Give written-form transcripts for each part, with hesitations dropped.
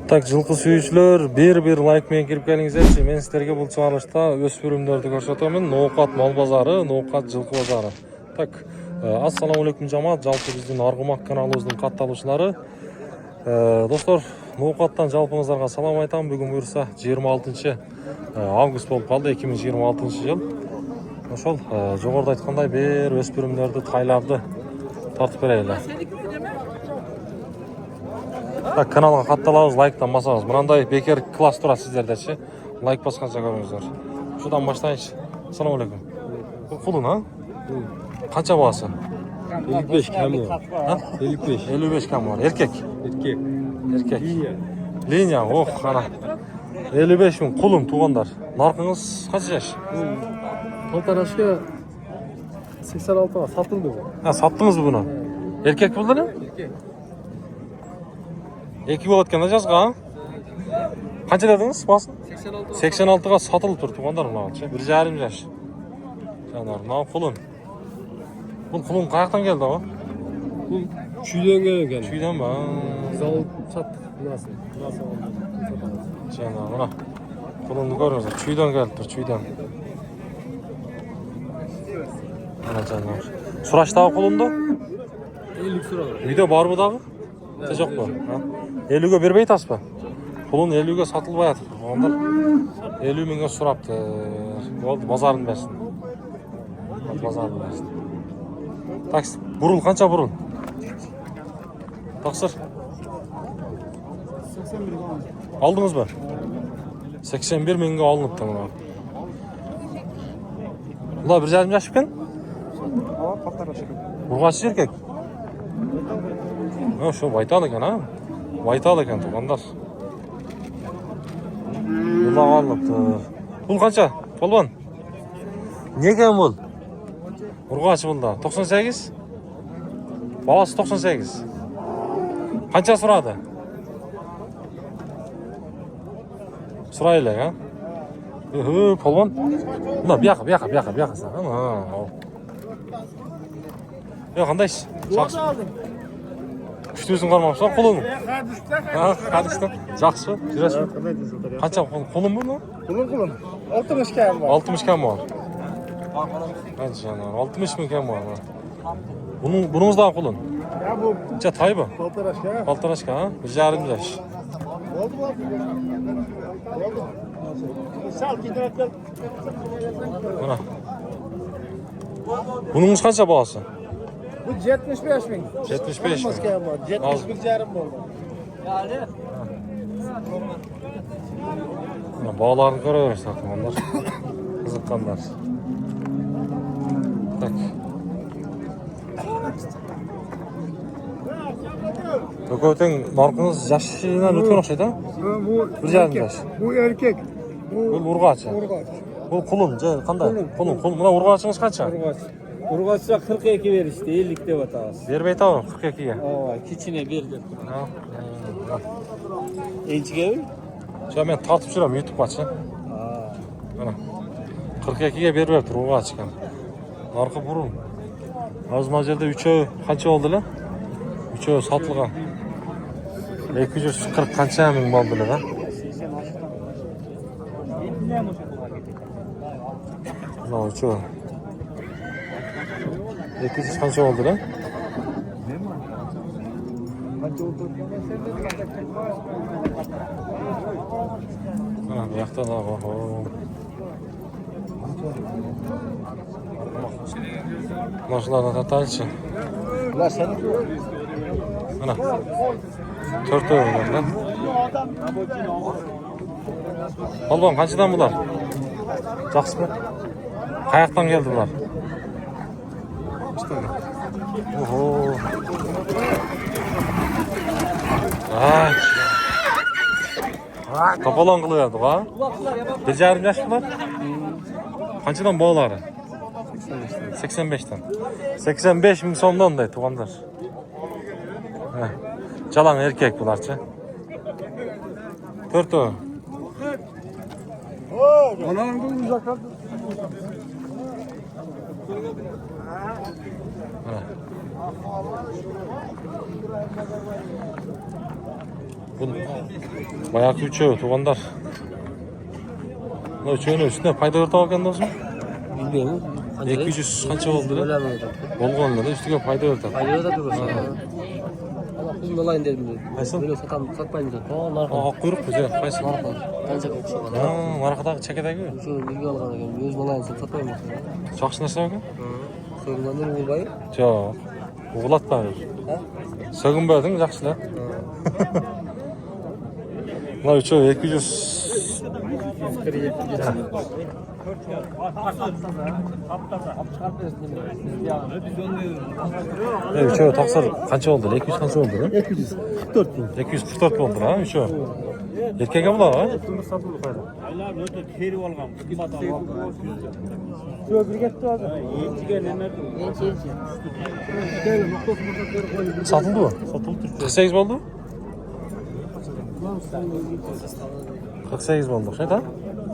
Tak жылқы сүйүүчүлөр bir лайк менен кирип келиңиздерчи. Мен сиздерге бул чыгарылышта өспүрүмдөрдү көрсөтөмүн. Ноокат мал базары, Ноокат жылкы базары. Так, ассаламу алейкум жамаат, жалпы биздин Аргымак каналыбыздын катталуучулары. Достор, Ноокаттан жалпыңыздарга салам айтам. Бүгүн буюрса 26 август болуп калды, 2026 жыл. Ошол жогоруда айткандай бир өспүрүмдөрдү, тайларды тартып берели. Так, каналга катталабыз, лайктан басабыз. Мынандай бекер класс турат сиздердечи. Лайк басканча көрүңүздөр. Шудан баштайынчы. Ассаламу алейкум. Бул кулун, а? Канча баасы? 55 кем var. Ha? 55. 55 кем var. Erkek. Erkek. Erkek. Linya. Linya, oh ana. 55 bin kulum tuğanlar. Narkınız kaç yaş? Poltaraşka 86'a satıldı bu. Ha, sattınız mı bunu? Erkek buldu ne? Erkek. Eki bolatken de жазға. Kaça dediniz basın? 86. 86'ga satılıp tur tuğanlar mı? 1,5 yaş. Canar, ne kulun? Bu kulun kayaktan geldi ama? Bu çüyden geldi. Çüyden mi? Biz alıp sattık. Nasıl? Nasıl oldu? Canar, buna. Kulunu görüyorsunuz. Çüyden geldi tur, çüyden. Ana canar. Suraçtağı kulundu? 50 sıra var. Video var mı dağı? Yok mu? 50'ge berбей таспа. Kulun 50'ge satılbay atır. Onlar 50 minge suraptı. Oldu, bazarın versin. Bazarın versin. Taksi, burul, kança burul? Taksır. 81 falan. Aldınız mı? 81 minge alınıp tamam. Ulan 1,5 yaş iken? Ama Poltaraşka. Burgaççı erkek. Ha, şu baytalı eken ha. Baytalı eken tuğanlar. Ulan alınıptı. Bul kança? Polban? Ne eken bul? Urgaç bulda. 98? Babası 98. Kança suradı? Surayla ya. Polban. Buna bir yaka sen. Ya qanday ish? Yaxshi. Kuchtusin qarmoqsan, qo'lingni. Ha, qadisdan. Yaxshi. Yurasizmi? Qancha qo'lim buni? Kulun. 60 kem var. 60 kam bor. Qancha? 60 ming kam bor. Buningizdan qo'lin. Ya bu Qancha toy bu? Poltaraşka. Poltarashka, ha? 1,5 yaş. Oldu mu? Oldu. Sal gidip Mana. Buningiz qancha bahasi? Bu 75 bin. 75 bin. Maske var. 71 yarım oldu. Bağlarını ko'raverishdi onlar. Qiziqqanlar. Tak. Do'koteng narxingiz yashidan o'tgan o'xshaydi. Bu 1,5 yaş. Bu erkek. Bu urg'achi. Urgaç. Bu qulun, qanday? Qulun. Buna urg'achingiz qancha? Urgaç. Urgaç'a 42 ver işte. 50 de vataz. Bermay tavim 42 ga. Aa, kichine berdi. Ha. Elchiga ver. Şu men tartib yuraman YouTube'gacha. Aa. Mana 42 ga berib beribdi urg'ach ekan. Narxi burun. Hozir mana yerda 3 qancha oldilar? 3 sotilgan. 240 qancha ming bo'ldilar ha? Mana 3 200 qancha oldilar? Mana bu yoqda da mana shularni tartaychi. Ular seni Mana 4 o'yinlar. Polvon qanchadan bular? Yaxshimi? Qayoqdan keldi bular? Oho. Ay. To'polon qilyapti, ha? 1,5 yaş bular. Qanchadan bog'lari? 85'ten. 85 ming so'mdan da tuğanlar. Çalan erkek bularcha. 4 o. Anamın uzakta. Bu bayağı üçü tuğanlar. Bu üçünün üstüne payda örtü ekan dostum. Bilmiyorum. 200 qancha bo'ldi? Bilemedim. Bo'lganlarda üstüge payda örtü. Hayır da durur. Kızım olayın dedim. Qaysi? Böyle satmayın dedi. O narxı. Oq quyruq bu, qaysi? Narxı. Qancha ko'p var. Ha, narxidagi chakadagi. Shu bilgi olgan ekan. O'z olayın satmayın dedi. Yaxshi narsa ekan. So'rganlar o'lbay. Yo'q. O'g'latmadi. Ha? So'ginbading, yaxshilar. Mana uchu 200 Üçü taqsir qancha bo'ldi? 200 qancha bo'ldi? 244 bin. 244 bo'ldi, ha, uchu. Erkak ham bular, ha? Aylar öte teri olgan, kıymat algan. Shu bir ketdi hozir. Yetkiga nima? Satıldı mı? Satıldı. 48 oldu. 48 oldu. Şey, tamam.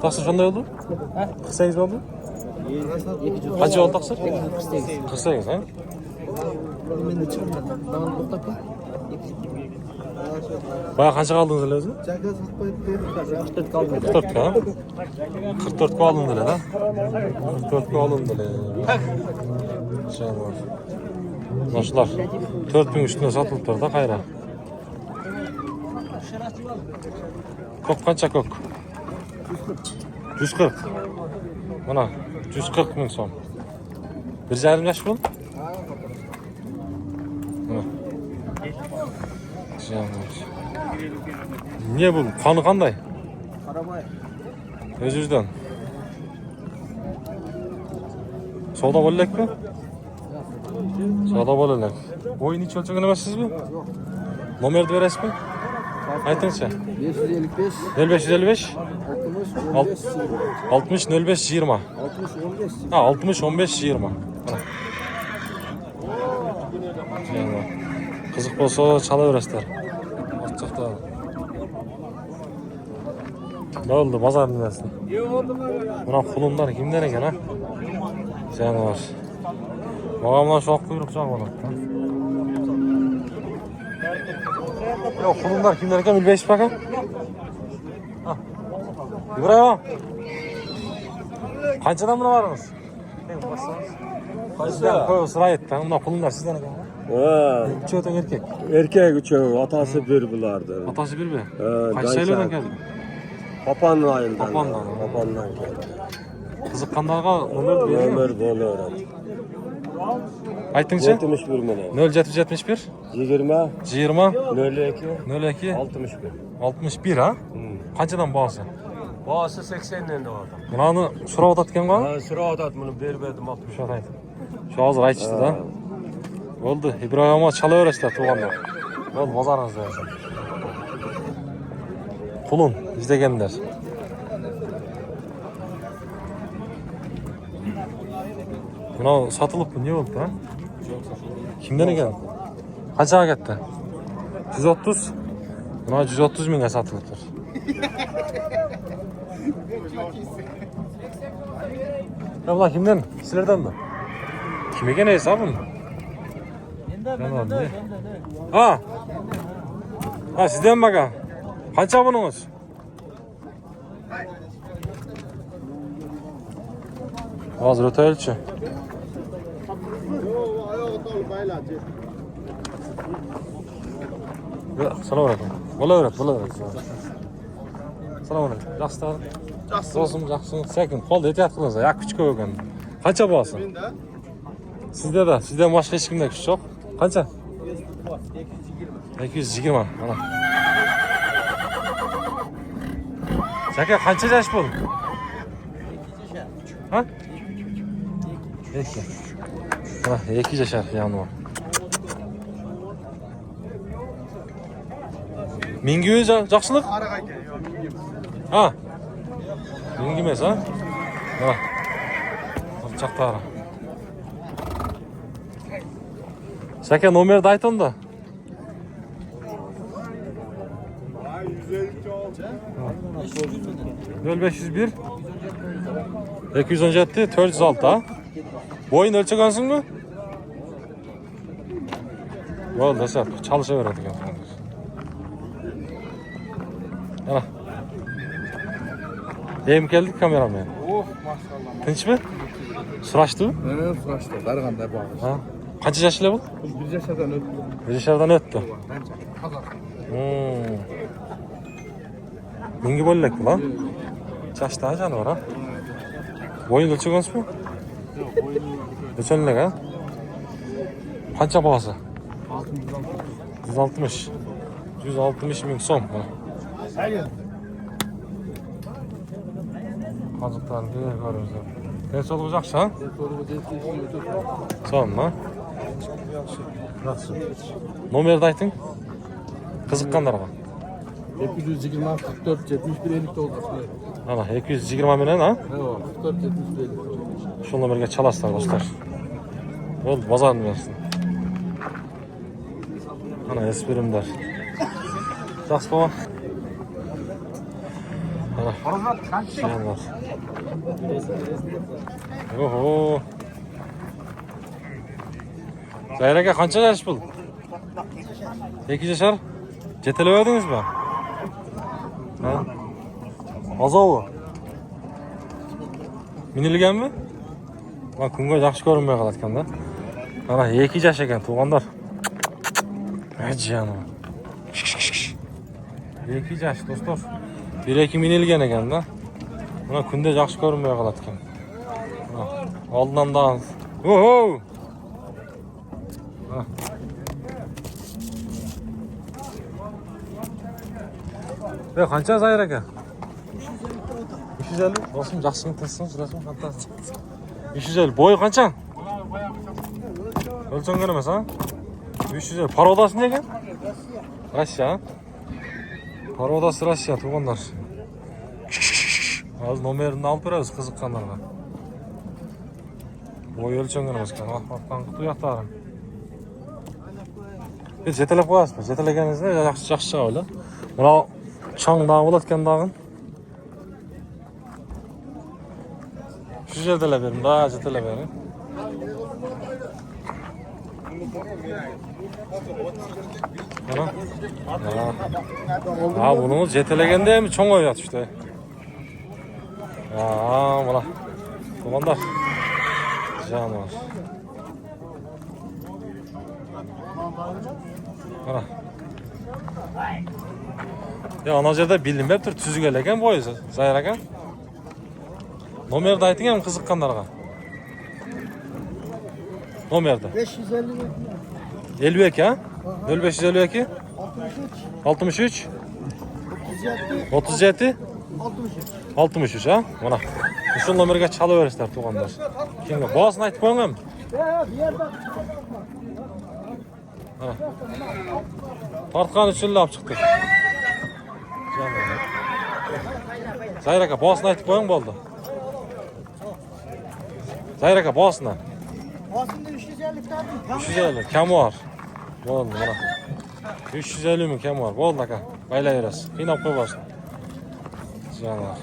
Taksir şunday oldu. 48 oldu. Kaçı oldu taksir? 48, ha? Ben de çıkmadım. Bana to'xtab kel. Bayağı kaçı kaldınız öyle özü? 44 kaldı. 44 ha? 44 ku alındı öyle, ha? 44 ku alındı öyle. Şey var. Naşlar. 4000 üstüne satılıptır da kayra. Kok kança kok? 140. Mana 140 ming so'm. 1,5 yaş bu? Mana. Niye bu? Kanı kanday? Qarabay. Özüzden. Soda bo'lak mi? Soda bo'lak. Oyun hiç ölçek emasisiz mi? Nomerni berasizmi? Aytingchi. 555 0555 60 15 60 05 20. 60 15. Ha 60 15 20. Qiziq bo'lsa chalaverasizlar. Ortiqda. Ne oldu bazar nimasi? Buna qulunlar kimdan ekan, ha? Janovar. Mağamlar şu quyruq joq bo'ladi. Yo'q, qulunlar kimdan ekan bilmaysiz aka? Ha. İbrahim. Qanchadan buni varmiz? Qaysi? Qo'y, sıra etdi. Buna qulunlar sizdan ekan. Ha, Üçöten erkek. erkek üçü, atası bir bulardı. Atası bir mi? He, Kaç Gaysen. sayılardan geldi? Papan ayından. Papandan. Papandan geldi. Qiziqqanlarga nomer bergan. Ömer Bolu. Aytingchi? 71 milyon. 0771 20 20 02 02 61. 61 ha? Qanchadan bahsi? Bağısı 80 nende vardı. Bunani so'rab o'tayotgan-ku? Ha, sıra adat bunu bermedim 60. Shu aytdi. Shu hozir aytishdi-da. Bo'ldi, Ibrohimga chalaverasizlar tug'anlar. Bo'ldi, bozoringizda yashin. Qulun izlaganlar. Buna satılıp mı? Ne oldu ha? Kimden ekan? Qanchaga ketdi? 130. Buna 130 mingga satılıptır. Ya bular kimden? Sizlerden mi? Kim ekan hesabın? Menden. Ha. Ha, sizden mi aka? Qancha bununuz? Hozir o'taylik-chi. Assalomu alaykum. Bo'laveradi. Assalomu alaykum. Yaxshilar. Do'stim, yaxshimi? Sekin qo'lda aytyapsiz, yak kuch ko'p ekan. Qancha bo'lsin? Sizda sizdan boshqa hech kimda kuch yo'q. Qancha? 220. Mana. Aka, qancha yash bo'ldi? Ha? 2. Ha, 2 yashar yanvar. Mingi yaxshilik? Ha. Mingi emas, ha? Ha. Chaqtari. Saka nomerni aytanda. 0501 217 406 ha? Boyun ölçegansın mı? Bo'ldi, sap, çalışaveradi ekan. Ana. Hem geldik kameraman. Oh maşallah. Tinch mi? Surashdi u? Evet suraştı. Qaraganda bağış. Ha. Qancha yoshli bu? Bir yaşadan öttü. Bir yashardan o'tdi. Kazak. Mingi bo'lak bu lan. Chashda jonivar ha. Bo'yini o'lchagansiz-mi? Yok oyunu. O'lchanlik ha? Qancha bahosi? 660. 160. 160 ming so'm. Hayır. Qoziqlarni ko'ramiz. Sog'lig'i yaxshi ha? Sorumu değiştirişini ötür. Sonmi? Yaxshi. Nomerni ayting. Qiziqqanlarga. 220 44 71 50 oldu. Ana 220 bilan ha? Evet 44 71 50. Shu nomerga chalasizlar do'stlar. Bo'ldi, bozorni bersin. Ana esbirimlar. Yaxshi baba. Ana. Şunlar. Oho. Zahir aka qancha yash bo'ldi? 2 yashar. Jetelabadingizmi? Ha? Azovi. Minilganmi? Mana kunga yaxshi ko'rinmay qolayotganda. Mana 2 yosh ekan tug'anlar. Ajjano. 2 yosh do'stlar. 1-2 minilgan ekanda. Mana kunda yaxshi ko'rinmay qolayotgan. Oldindan da. Oho! Ve qancha Zahir aka? 350. Dostum yaxshimi tassin, surasimi fantastik. 350. Bo'yi qancha? O'lchangan emas ha? 350. Parodasi ne ekan? Rossiya. Parodasi Rossiya tug'anlar. Hozir nomerini olib beramiz qiziqqanlarga. Bo'yi o'lchangan emas ekan. Vaqtdan qutu yoqtari. Biz jetelab qo'yasizmi? Jetelaganingizda yaxshi o'yla. Mana chang dağ bo'layotgan dag'in. Shu jetelab bering, da jetelab bering. Mana. Ha, buni jetelaganda ham cho'ng o'yatdi işte. Mana. To'g'onlar. Janob. Mana. Ya ana yerda bilinmay tur tuzgan ekan bo'yi Zahir aka. Nomerni ayting ham qiziqqanlarga. Nomerda 550 52 ha? 0552 63 63 37 37 63 63 ha? Mana. Shu nomerga chalaverasizlar tug'anlar. Kimga bosini aytib qo'ying ham. bir yerden Tortgan uchun olib chiqdik. Zahir aka bosini aytib qo'ying bo'ldi. Zahir aka bosini. aslında 350 tane 350 kam var. Bo'ldi mana. 350 ming kam var. Bo'ldi aka. Baylayverasiz. Qiynab qo'ymasin. Janob.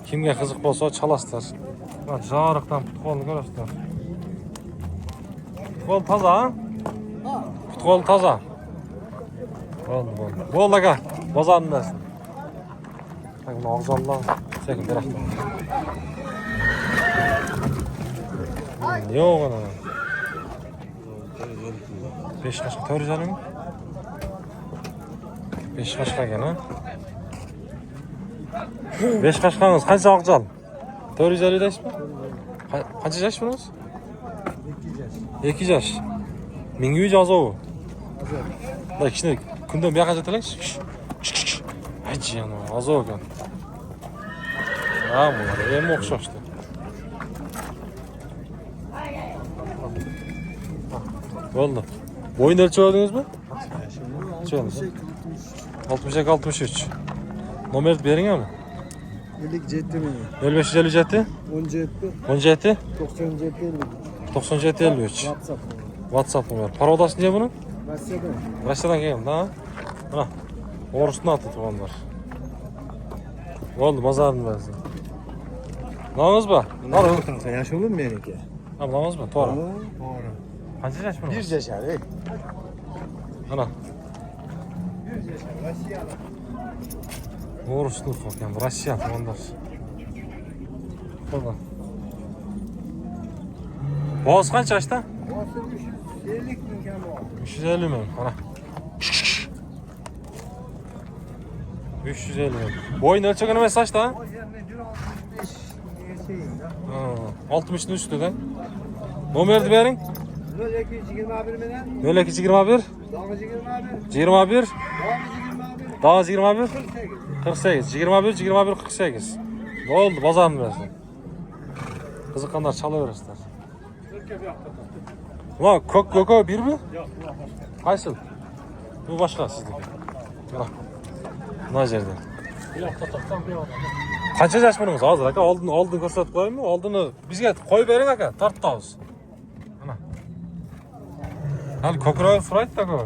Kimga qiziq bo'lsa chalasizlar. Mana joriqdan putqolni ko'rasizlar. Putqol toza, ha? Putqol toza. Bo'ldi. Bo'ldi aka. Bozordasin. Mana og'zonlar sekin beraqman. Yo'q ana. 5 qashqa 400 mi? 5 qashqa ekan ha. 5 qashqamiz qancha oqjal? 450 deysizmi? Qancha yosh bunimiz? 2 yosh. Mingi uy jozovi. Da kishini kundan bu yoqqa jetalang. Ajjano, azov ekan. Ha, bular ham o'xshashdi. Bo'ldi. Bo'yini o'lchavdingizmi? O'lchavdingiz. 62 63. Nomerni bering ham. 57 mi? 0557 17 17 97 97 53. WhatsApp. WhatsApp nomer. Parodasi ne buni? Rossiyadan. Rossiyadan kelgan, ha? Mana. O'risini atdi tug'anlar. Bo'ldi, bozorni bersin. Namazba? Narxın sen yaşadın mı benimki? Ha, namazba? To'g'ri. Doğru. Qancha yosh buni? 1 yaşar, ey. Ana. Oruçluk ekan, Rossiya tomonlar. Burada. Boğaz qancha ashta? 350 ming, mana. 350 ming. Boyun ölçegen emas ashta? 60'ın üstüde. Numarni bering. 0221 bilan 0221 21 21 21 48 21 21 48. Bo'ldi, bozorni bersin. Qiziqqanlar chalaverasizlar. Ulan ko'k birmi? Yo'q, Qaysi? Bu boshqa sizniki. Mana. Mana yerda. Qancha yash bunimiz hozir aka? Oldin ko'rsatib qo'yaymi? Oldini bizga qo'yib bering aka, tortamiz. Mana. Hali ko'kroq suraydi aka.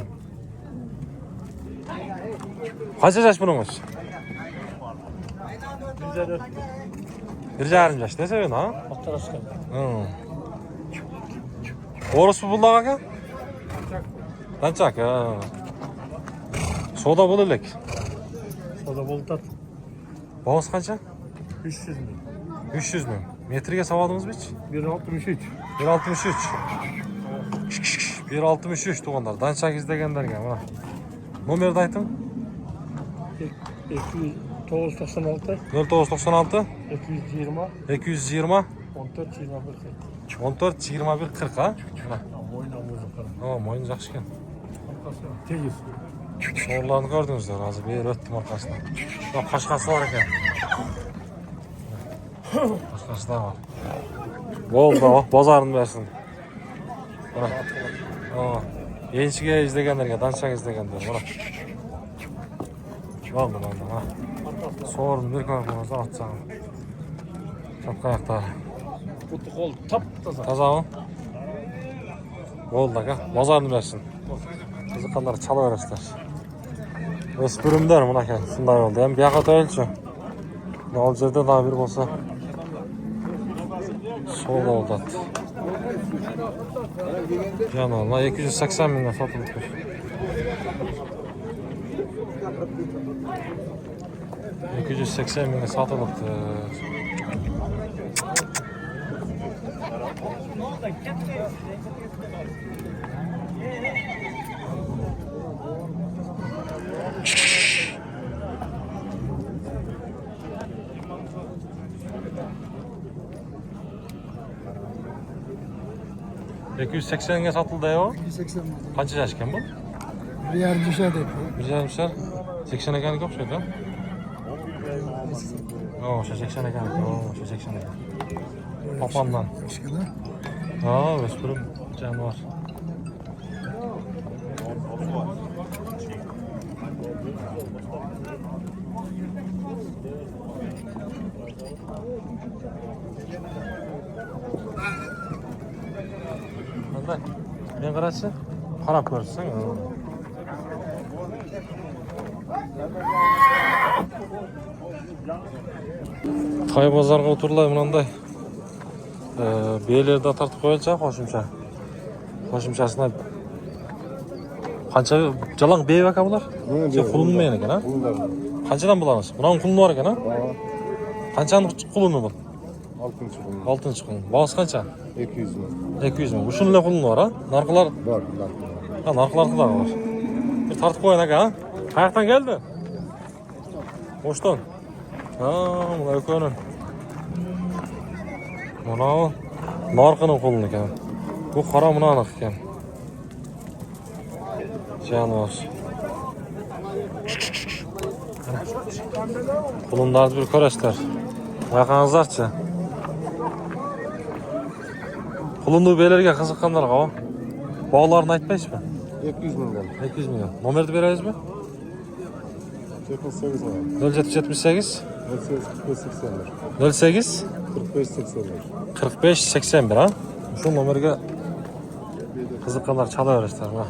Qancha yash bunimiz? 1,5 yaş dese ben ha? Orası buldak aka? Qanchak? Soda bo'laylik. Soda bo'ldi. Boğaz qancha? 300 ming. 300 ming. Metriga savadimizmi hiç? 163. 163. 163 tuğanlar. Dançak deganlarga mana. Nomerni ayting. 996 0996 220 220 14 21 14 21 40 ha? Mana. O'ynamizga qara. Ha, moyun yaxshi ekan. Tegiz. So'rlarni ko'rdingizlar, hozir bir o'tdim orqasidan. Bak qashqasi bor ekan. Qashqasi da bor. Bo'ldi, bozorini bersin. Mana. Ha, enchiga izlaganlarga, danchak izlaganlar, mana. Bo'ldi, mana. So'rni bir ko'ramiz, atsam. Çok ayakta. Butu qol tap toza. Tazamı? Bo'ldi aka, bozorni bersin. Qiziqqanlar chalaverasizlar. O'spirimlar mana aka, shunday bo'ldi. Ham bu yoqqa to'yilchi. Nol yerda da bir bo'lsa. So'l oldi. Yana 280 mingga sotilibdi. $280 mingga sotilibdi. $280'e satıldı ya o. 280 ming. Kaç yaşken bu? Bir yarım şey dedi. Güzel misin? 80 ekanik yok şeydi. Oo, şu 80 ekanik. Oo, şu 80 ekanik. Papandan. Başka da. Aa, Vespurum canı var. Qanday? Men qarachi? Qarab ko'rsin. Toy bozorga o'tirlar bunday. Beylerda tartib qo'yilsa qo'shimchasini qancha jalang bey aka bular? Sen qulinmagan ekan ha? Qanchadan bulamiz? Buning qulini bor ekan ha? Qanchani qulini bu? 6-chi qulin. Boğaz qancha? 200 ming. 200 ming. Shunday qulini bor ha? Narxlar Bor. ha, narxlar da var. Bir tartib qo'yin aka ha? Qayoqdan keldi? O'shdan. Ha, mana ko'rin. Mana narxini qulini ekan. Bu qora mana aniq ekan. Canvor. Qulunlarni bir ko'rasizlar. Bayqangizlarchi. Qulunni belerga qiziqqanlar qavo. Bog'larni aytmaysizmi? 200 mingdan. 200 milyon. Nomerni berasizmi? 78 ming. 0778 08 08 45 81. 45 81 ha. Şu nomerga qiziqqanlar chalaverasizlar. Mana.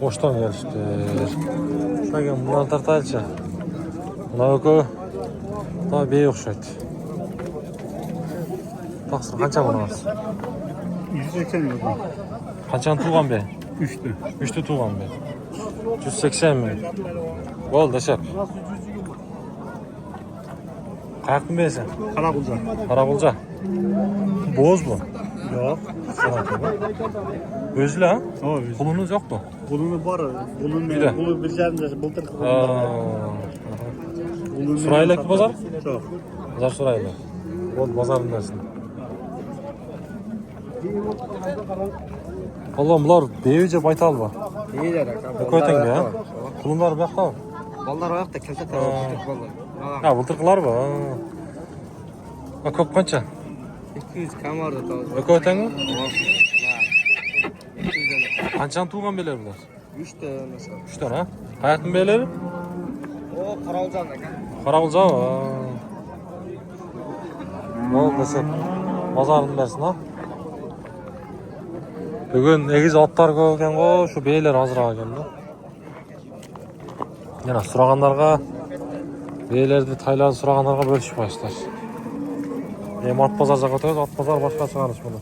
Boşdan gelişti. Şagan bunlar tartaylıca. Buna yoku. Daha bey okşaydı. Taksır kança bunu var? 180 euro. Qanchani tug'an be? 3'tü. 3'te tug'an be. 180 mi? Bo'ldi, shap. Qayerdan berasan? Karabulca. Qarag'ulja. Bo'z bu. Yok. O'zla? O biz. Pulunuz yo'qmi? Bulunu var. Bulun Güzel. Bulun bileceğimiz buldur. Suraylik bozor? Çok. Bozor suraylik. Bo'ldi, bozorindasın. Allah'ım bular beyice baytal var. İyiler aka. Bu kötenge ya. Pulunlar bu yoqda. Ballar ayakta kelsa tamam. Ha, bulturqlar bu. Ha, ko'p qancha? 200 kam vardı tamam. Ökötengmi? Qanchani tug'an belar bular? 3 de mesela. 3 tane ha? Qayerdan belar? O Qaralcan aka. Qarag'ulja. Bo'ldi, sen bozorini bersin ha. Bugun egiz otlar ko'p ekan-ku, shu beylar ozroq ekan-da. Yana so'raganlarga beylarni taylar so'raganlarga bo'lishib qo'yishlar. Hem ot bozor jag'ida, ot bozor boshqa chiqarish buni.